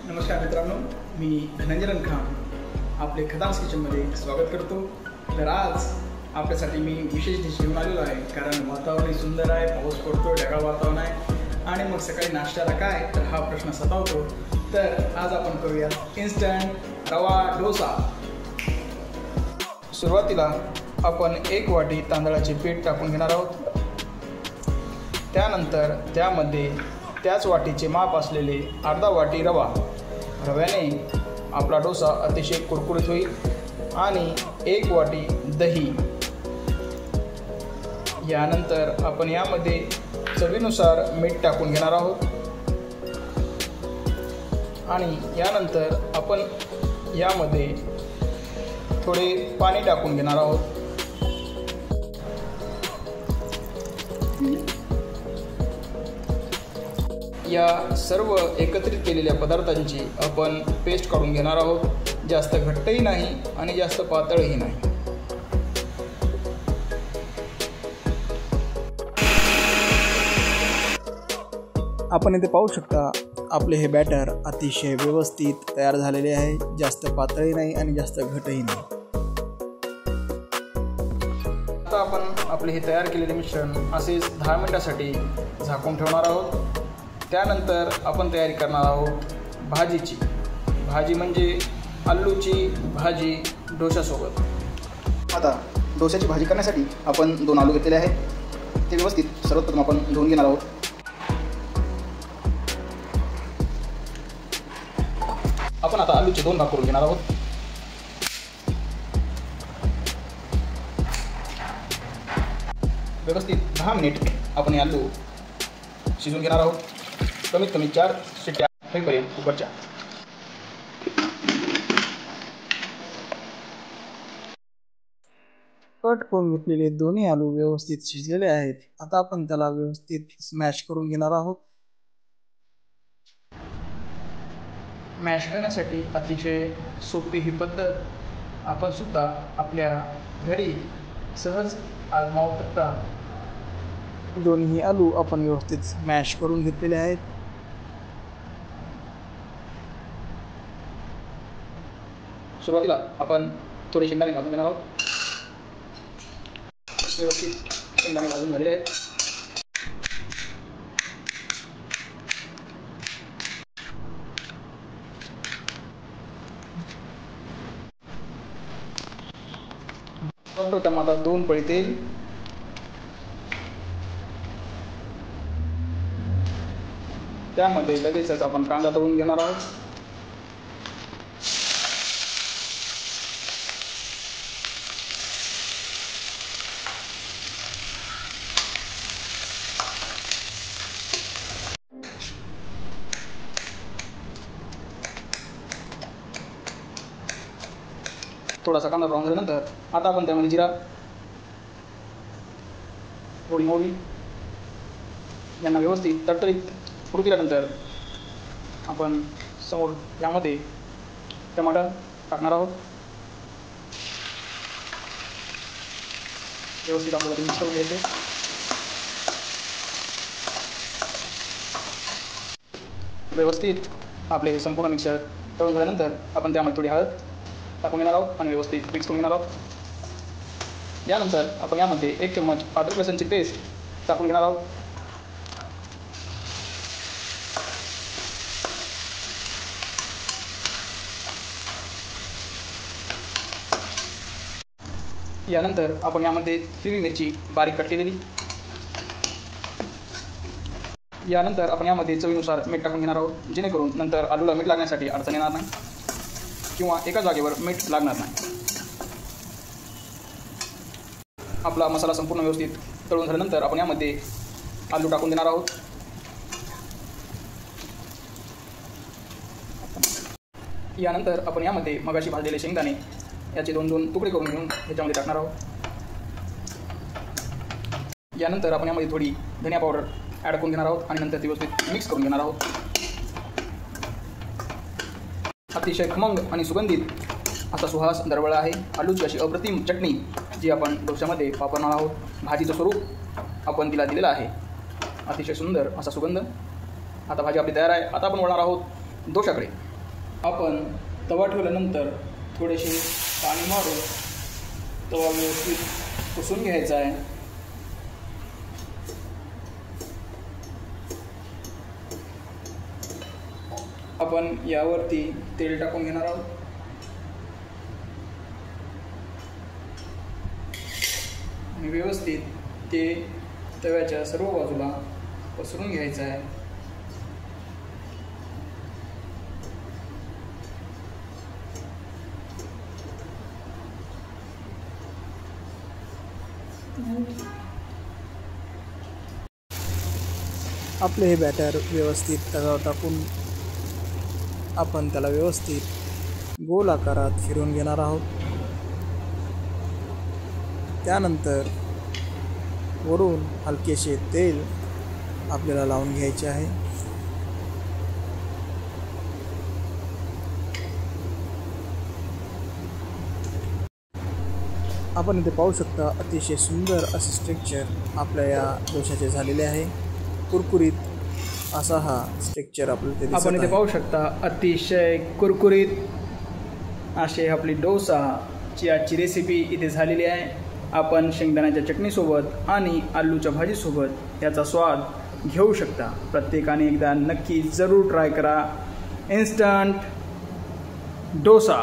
नमस्कार मित्रांनो, मी धनंजय खान आपले खदान्स किचनमध्ये स्वागत करतो। तर आज आपल्यासाठी मी विशेष डिश घेऊन आलेलो आहे, कारण वातावरण सुंदर आहे, पाऊस पडतो, ढगाळ वातावरण आहे आणि मग सकाळी नाश्त्याला काय तर हा प्रश्न सतावतो। तर आज आपण करूया इन्स्टंट रवा डोसा। सुरुवातीला आपण 1 वाटी तांदळाचे पीठ टाकून घेणार आहोत। त्यानंतर त्यामध्ये त्याच वाटीचे माप असलेले अर्धा वाटी रवा। रव्याने आपला डोसा अतिशय कुरकुरीत होईल। आणि 1 वाटी दही। यानंतर आपण यामध्ये चवीनुसार मीठ टाकून घेणार आहोत आणि यानंतर आपण यामध्ये थोडे पाणी टाकून घेणार आहोत। या सर्व एकत्रित केलेल्या पदार्थांची आपण पेस्ट काढून घेणार आहोत। जास्त घट्टही नाही आणि जास्त पातळही नाही। आपण इथे पाहू शकता आपले हे बॅटर अतिशय व्यवस्थित तयार झालेले आहे। जास्त पातळही नाही आणि जास्त घट्टही नाही। आता आपण आपले हे तयार केलेले मिश्रण असेच 10 मिनिटांसाठी झाकून ठेवणार आहोत। त्यानंतर आपण तयारी करणार आहोत भाजीची। भाजी म्हणजे आलूची भाजी डोशासोबत। आता डोशाची भाजी करण्यासाठी आपण 2 आलू घेतलेले आहेत। ते व्यवस्थित सर्वप्रथम आपण धुवून घेणार आहोत। आपण आता आलूचे 2 भाग करून घेणार आहोत। व्यवस्थित 10 मिनिट आपण हे आलू शिजवून घेणार आहोत। कमीत कमी 4 शिट्ट्या होईपर्यंत कुकरच्या। कट करून घेतलेले दोन्ही आलू व्यवस्थित शिजलेले आहेत। आता आपण त्याला व्यवस्थित स्मॅश करून घेणार आहोत। मॅश करण्यासाठी अतिशय सोपी ही पद्धत आपण सुद्धा आपल्या घरी सहज आजमावू शकता। दोन्ही आलू आपण व्यवस्थित स्मॅश करून घेतलेले आहेत। सुरुवातीला आपण थोडे शेंगदाणे भाजून घेणार आहोत। व्यवस्थित शेंगदाणे भाजून झालेले आहेत। टमाटा 2 पळी तेल। त्यामध्ये लगेचच आपण कांदा तळून घेणार आहोत। थोडासा कांदा ब्राऊन झाल्यानंतर आता आपण त्यामध्ये जिरा, थोडी मोहरी यांना व्यवस्थित तडतडीत करू दिल्यानंतर आपण समोर यामध्ये टमाटर टाकणार आहोत। व्यवस्थित आपल्याला मिक्स करून घ्यायचे। व्यवस्थित आपले संपूर्ण मिक्सर तळून झाल्यानंतर आपण त्यामध्ये थोडी हळद टाकून घेणार आहोत आणि व्यवस्थित मिक्स करून घेणार आहोत। यानंतर आपण यामध्ये 1 चम्मच अद्रक लसूणची पेस्ट टाकून घेणार आहोत। यानंतर आपण यामध्ये हिरवी मिरची बारीक कट केलेली। यानंतर आपण यामध्ये चवीनुसार मीठ टाकून घेणार आहोत, जेणेकरून नंतर आलूला मीठ लागण्यासाठी अडचण येणार नाही किंवा एका जागेवर मीठ लागणार नाही। आपला मसाला संपूर्ण व्यवस्थित तळून झाल्यानंतर आपण यामध्ये आलू टाकून देणार आहोत। यानंतर आपण यामध्ये मगाशी भाजलेले शेंगदाणे याचे 2-2 तुकडे करून घेऊन याच्यामध्ये टाकणार आहोत। यानंतर आपण यामध्ये थोडी धनिया पावडर ॲड करून घेणार आहोत आणि नंतर ती व्यवस्थित मिक्स करून घेणार आहोत। अतिशय खमंग आणि सुगंधित असा सुहास दरवळला आहे। आलूची अशी अप्रतिम चटणी जी आपण डोश्यामध्ये वापरणार आहोत। भाजीचं स्वरूप आपण तिला दिलेलं आहे। अतिशय सुंदर असा सुगंध। आता भाजी आपली तयार आहे। आता आपण वळणार आहोत डोशाकडे। आपण तवा ठेवल्यानंतर थोडेसे पाणी मारून तवा व्यवस्थित पुसून घ्यायचा आहे. आपण यावरती तेल टाकून घेणार आहोत. आणि व्यवस्थित ते तव्याच्या सर्व बाजूला पसरून घ्यायचं आहे. आपले हे बॅटर व्यवस्थित तव्यावर टाकून आपण त्याला व्यवस्थित गोल आकारात फिरवून घेणार आहोत. त्यानंतर वरून हलकेसे तेल आपल्याला लावून घ्यायचे आहे. आपण इथे पाहू शकता अतिशय सुंदर असे स्ट्रक्चर आपल्या या डोशाचे झालेले आहे. कुरकुरीत असा हा स्ट्रक्चर आपल्याला आपण इथे पाहू शकता अतिशय कुरकुरीत असे आपली डोसाची आजची रेसिपी इथे झालेली आहे. आपण शेंगदाण्याच्या चटणीसोबत आणि आलूच्या भाजीसोबत याचा स्वाद घेऊ शकता. प्रत्येकाने एकदा नक्की जरूर ट्राय करा इन्स्टंट डोसा.